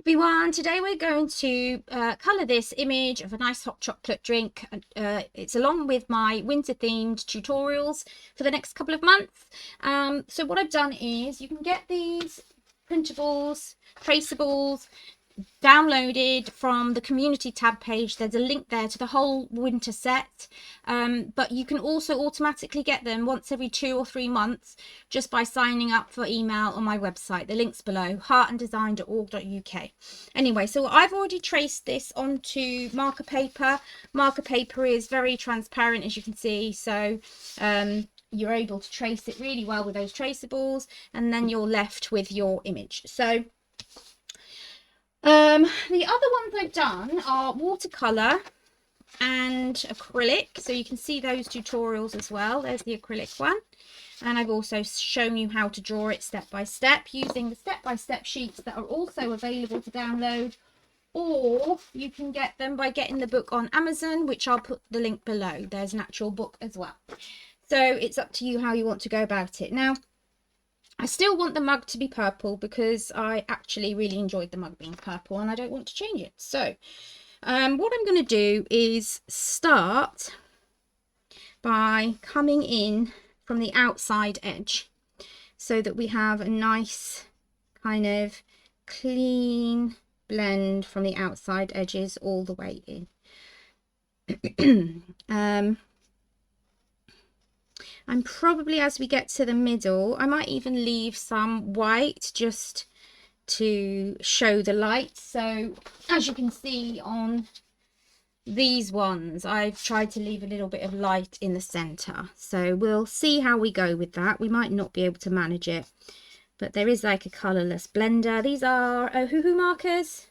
Everyone, today we're going to colour this image of a nice hot chocolate drink. It's along with my winter themed tutorials for the next couple of months. So what I've done is you can get these printables, traceables, downloaded from the community tab page. There's a link there to the whole winter set, but you can also automatically get them once every 2 or 3 months just by signing up for email on my website. The link's below, heartanddesign.org.uk. Anyway, so I've already traced this onto marker paper. Marker paper is very transparent, as you can see, so you're able to trace it really well with those traceables, and then you're left with your image. So the other ones I've done are watercolor and acrylic, so you can see those tutorials as well. There's the acrylic one, and I've also shown you how to draw it step by step using the step-by-step sheets that are also available to download, or you can get them by getting the book on Amazon, which I'll put the link below. There's an actual book as well, so it's up to you how you want to go about it. Now, I still want the mug to be purple because I actually really enjoyed the mug being purple and I don't want to change it. So what I'm going to do is start by coming in from the outside edge so that we have a nice kind of clean blend from the outside edges all the way in. I'm probably, as we get to the middle, I might even leave some white just to show the light. So as you can see on these ones, I've tried to leave a little bit of light in the center. So we'll see how we go with that. We might not be able to manage it, but there is like a colorless blender. These are Ohuhu markers.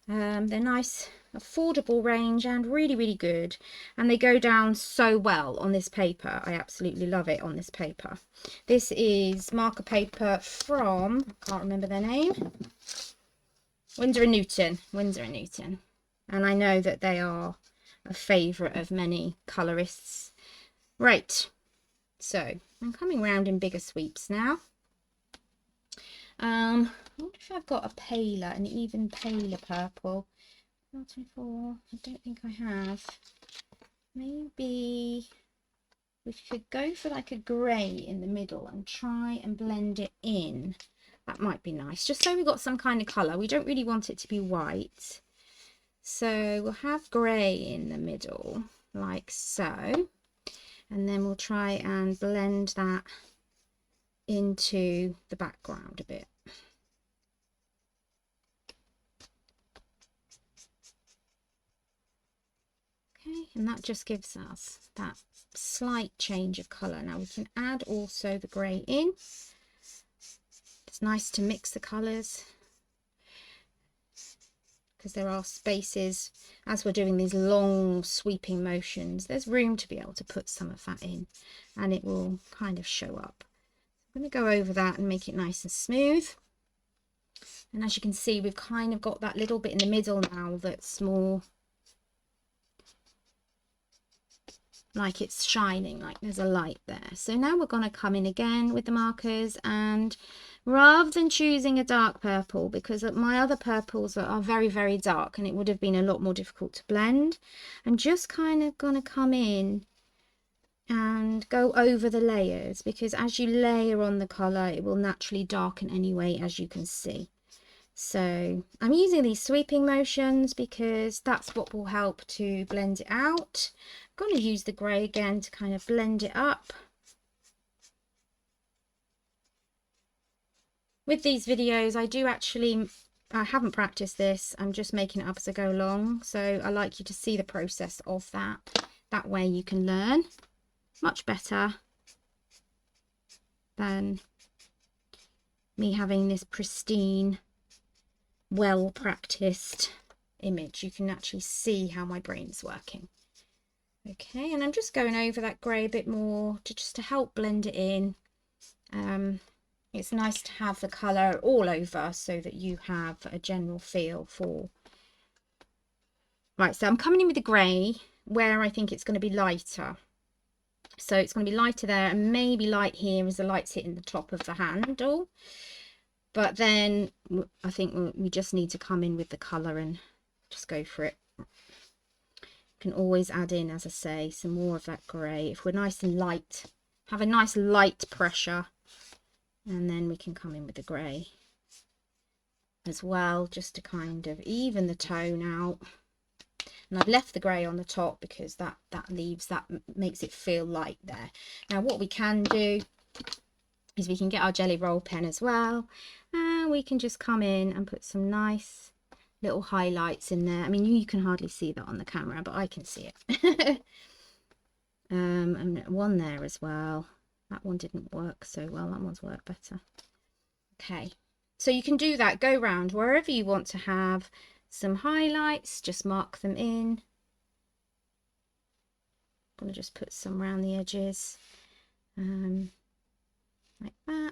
They're nice, affordable range and really good, and they go down so well on this paper. I absolutely love it on this paper. This is marker paper from, I can't remember their name, Winsor & Newton, and I know that they are a favourite of many colorists. Right, so I'm coming round in bigger sweeps now. I wonder if I've got a paler, an even paler purple. 24, I don't think I have. Maybe we could go for like a grey in the middle and try and blend it in. That might be nice, just so we've got some kind of colour. We don't really want it to be white. So we'll have grey in the middle, like so. And then we'll try and blend that into the background a bit. Okay, and that just gives us that slight change of colour. Now we can add also the grey in. It's nice to mix the colours because there are spaces as we're doing these long sweeping motions. There's room to be able to put some of that in and it will kind of show up. I'm going to go over that and make it nice and smooth. And as you can see, we've kind of got that little bit in the middle now that's more like it's shining, like there's a light there. So now we're going to come in again with the markers, and rather than choosing a dark purple, because my other purples are very dark and it would have been a lot more difficult to blend, I'm just kind of going to come in and go over the layers, because as you layer on the colour it will naturally darken anyway, as you can see. So I'm using these sweeping motions because that's what will help to blend it out. I'm going to use the grey again to kind of blend it up. With these videos, I haven't practiced this, I'm just making it up as I go along, so I like you to see the process of that. That way you can learn much better than me having this pristine, well practiced image. You can actually see how my brain's working. Okay, and I'm just going over that grey a bit more just to help blend it in. It's nice to have the colour all over so that you have a general feel for. Right, so I'm coming in with the grey where I think it's going to be lighter. So it's going to be lighter there, and maybe light here as the light's hitting the top of the handle. But then I think we just need to come in with the colour and just go for it. You can always add in, as I say, some more of that grey. If we're nice and light, have a nice light pressure, and then we can come in with the grey as well, just to kind of even the tone out. And I've left the grey on the top because that makes it feel light there. Now what we can do is we can get our jelly roll pen as well, and we can just come in and put some nice little highlights in there. I mean, you can hardly see that on the camera, but I can see it. And one there as well. That one didn't work so well. That one's worked better. Okay, so you can do that, go round wherever you want to have some highlights, just mark them in. I'm going to just put some around the edges, like that.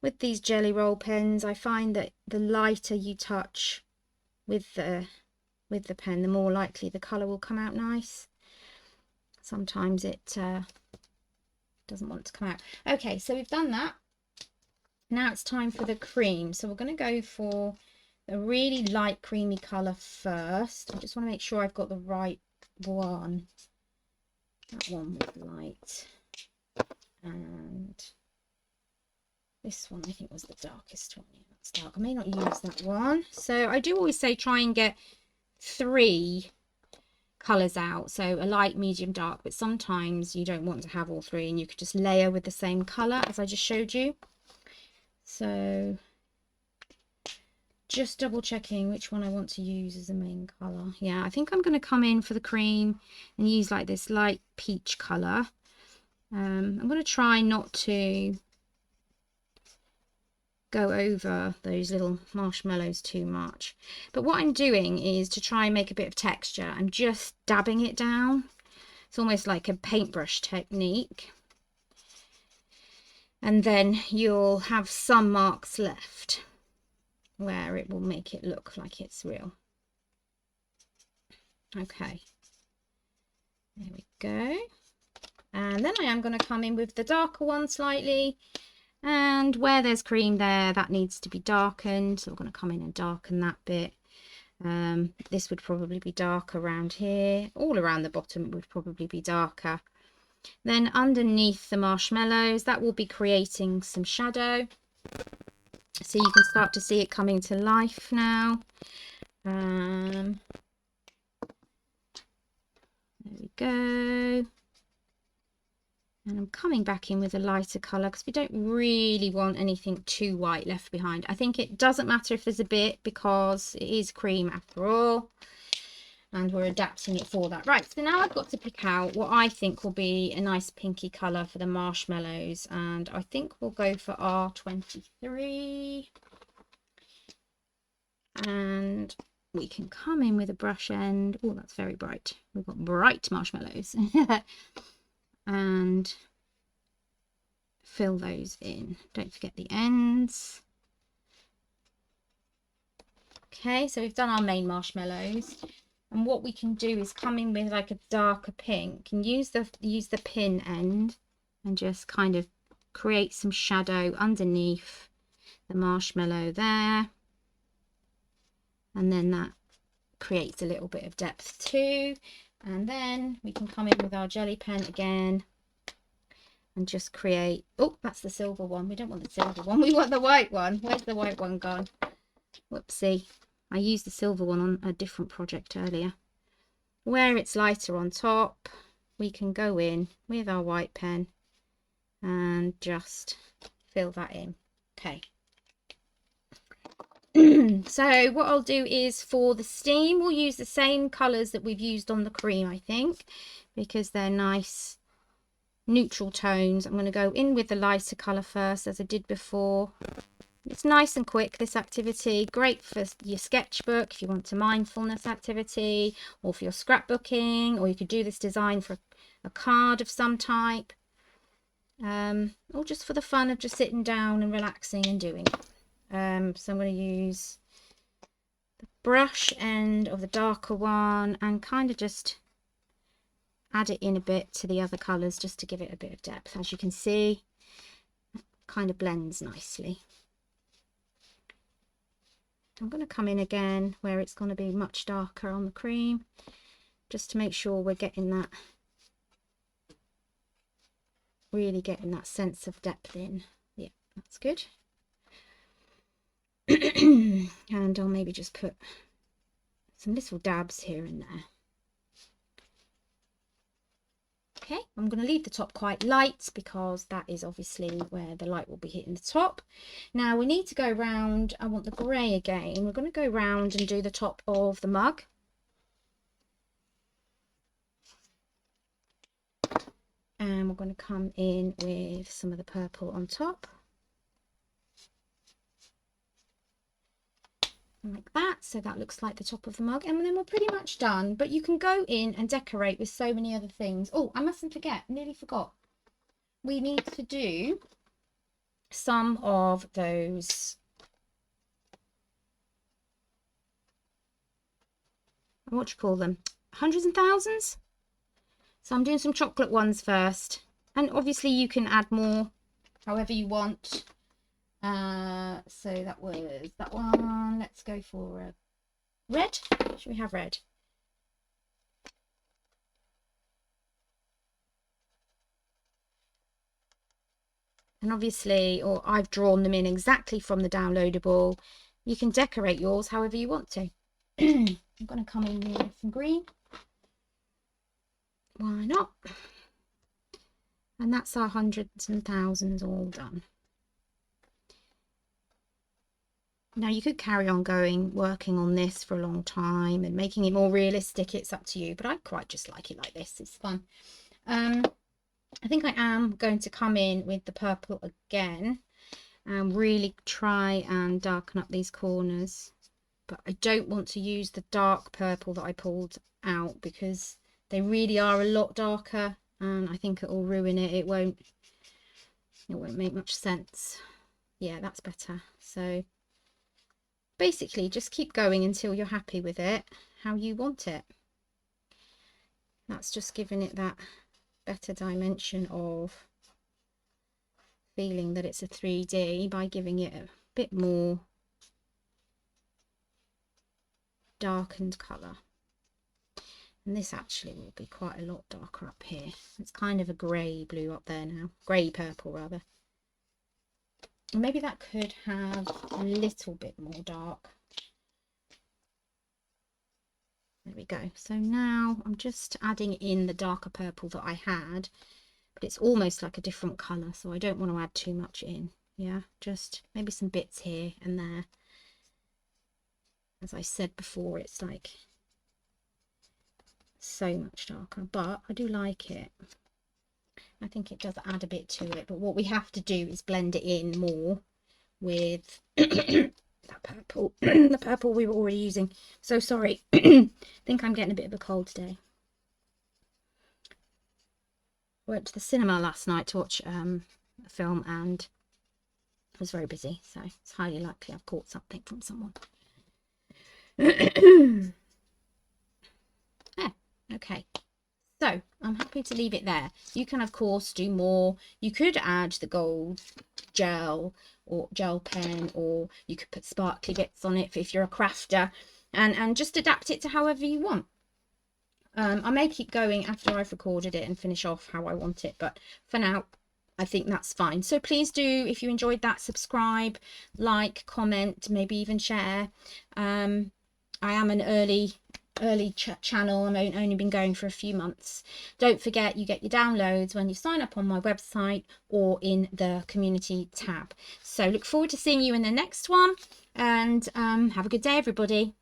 With these jelly roll pens, I find that the lighter you touch with the pen, the more likely the colour will come out nice. Sometimes it doesn't want to come out. Okay, so we've done that. Now it's time for the cream. So we're going to go for a really light creamy colour first. I just want to make sure I've got the right one. That one was light. And this one I think was the darkest one. Yeah, that's dark. I may not use that one. So I do always say try and get 3 colours out. So a light, medium, dark. But sometimes you don't want to have all 3 and you could just layer with the same colour as I just showed you. So just double checking which one I want to use as the main colour. Yeah, I think I'm going to come in for the cream and use like this light peach colour. I'm going to try not to go over those little marshmallows too much. But what I'm doing is to try and make a bit of texture. I'm just dabbing it down. It's almost like a paintbrush technique. And then you'll have some marks left where it will make it look like it's real. Okay, there we go. And then I am going to come in with the darker one slightly, and where there's cream there, that needs to be darkened, so we're going to come in and darken that bit. This would probably be darker around here. All around the bottom would probably be darker. Then underneath the marshmallows, that will be creating some shadow. So you can start to see it coming to life now. There we go. And I'm coming back in with a lighter colour because we don't really want anything too white left behind. I think it doesn't matter if there's a bit because it is cream after all. And we're adapting it for that. Right, so now I've got to pick out what I think will be a nice pinky colour for the marshmallows. And I think we'll go for R23. And we can come in with a brush end. Oh, that's very bright. We've got bright marshmallows. And fill those in. Don't forget the ends. Okay, so we've done our main marshmallows. And what we can do is come in with like a darker pink and use the pin end and just kind of create some shadow underneath the marshmallow there. And then that creates a little bit of depth too. And then we can come in with our jelly pen again and just create, oh, that's the silver one. We don't want the silver one. We want the white one. Where's the white one gone? Whoopsie. I used the silver one on a different project earlier. Where it's lighter on top, we can go in with our white pen and just fill that in. Okay. So what I'll do is for the steam, we'll use the same colours that we've used on the cream, I think, because they're nice neutral tones. I'm going to go in with the lighter colour first, as I did before. It's nice and quick, this activity. Great for your sketchbook if you want a mindfulness activity, or for your scrapbooking, or you could do this design for a card of some type, or just for the fun of just sitting down and relaxing and doing it. So I'm going to use the brush end of the darker one and kind of just add it in a bit to the other colours just to give it a bit of depth. As you can see, it kind of blends nicely. I'm going to come in again where it's going to be much darker on the cream, just to make sure we're getting that, really getting that sense of depth in. Yeah, that's good. And I'll maybe just put some little dabs here and there. Okay, I'm going to leave the top quite light because that is obviously where the light will be hitting the top. Now we need to go round, I want the grey again. We're going to go round and do the top of the mug. And we're going to come in with some of the purple on top. Like that, so that looks like the top of the mug, and then we're pretty much done. But you can go in and decorate with so many other things. Oh, I mustn't forget, nearly forgot, we need to do some of those, what do you call them, hundreds and thousands. So I'm doing some chocolate ones first, and obviously you can add more however you want. So that was that one. Let's go for a red. Should we have red? And obviously, or I've drawn them in exactly from the downloadable. You can decorate yours however you want to. I'm going to come in with some green. Why not? And that's our hundreds and thousands all done. Now you could carry on working on this for a long time and making it more realistic. It's up to you, but I quite just like it like this. It's fun. I think I am going to come in with the purple again and really try and darken up these corners, but I don't want to use the dark purple that I pulled out because they really are a lot darker, and I think it will ruin it. It won't make much sense. Yeah, that's better. So basically just keep going until you're happy with it how you want it. That's just giving it that better dimension of feeling that it's a 3D by giving it a bit more darkened colour. And this actually will be quite a lot darker up here. It's kind of a grey blue up there now, grey purple rather. Maybe that could have a little bit more dark. There we go. So now I'm just adding in the darker purple that I had, but it's almost like a different colour, so I don't want to add too much in. Yeah, just maybe some bits here and there. As I said before, it's like so much darker, but I do like it. I think it does add a bit to it, but what we have to do is blend it in more with that purple, the purple we were already using. So sorry, I think I'm getting a bit of a cold today. Went to the cinema last night to watch a film and I was very busy, so it's highly likely I've caught something from someone. Yeah, okay. So I'm happy to leave it there. You can of course do more. You could add the gold gel or gel pen, or you could put sparkly bits on it if you're a crafter, and just adapt it to however you want. I may keep going after I've recorded it and finish off how I want it, but for now I think that's fine. So please do, if you enjoyed that, subscribe, like, comment, maybe even share. I am an early channel. I've only been going for a few months. Don't forget, you get your downloads when you sign up on my website or in the community tab. So look forward to seeing you in the next one, and have a good day everybody.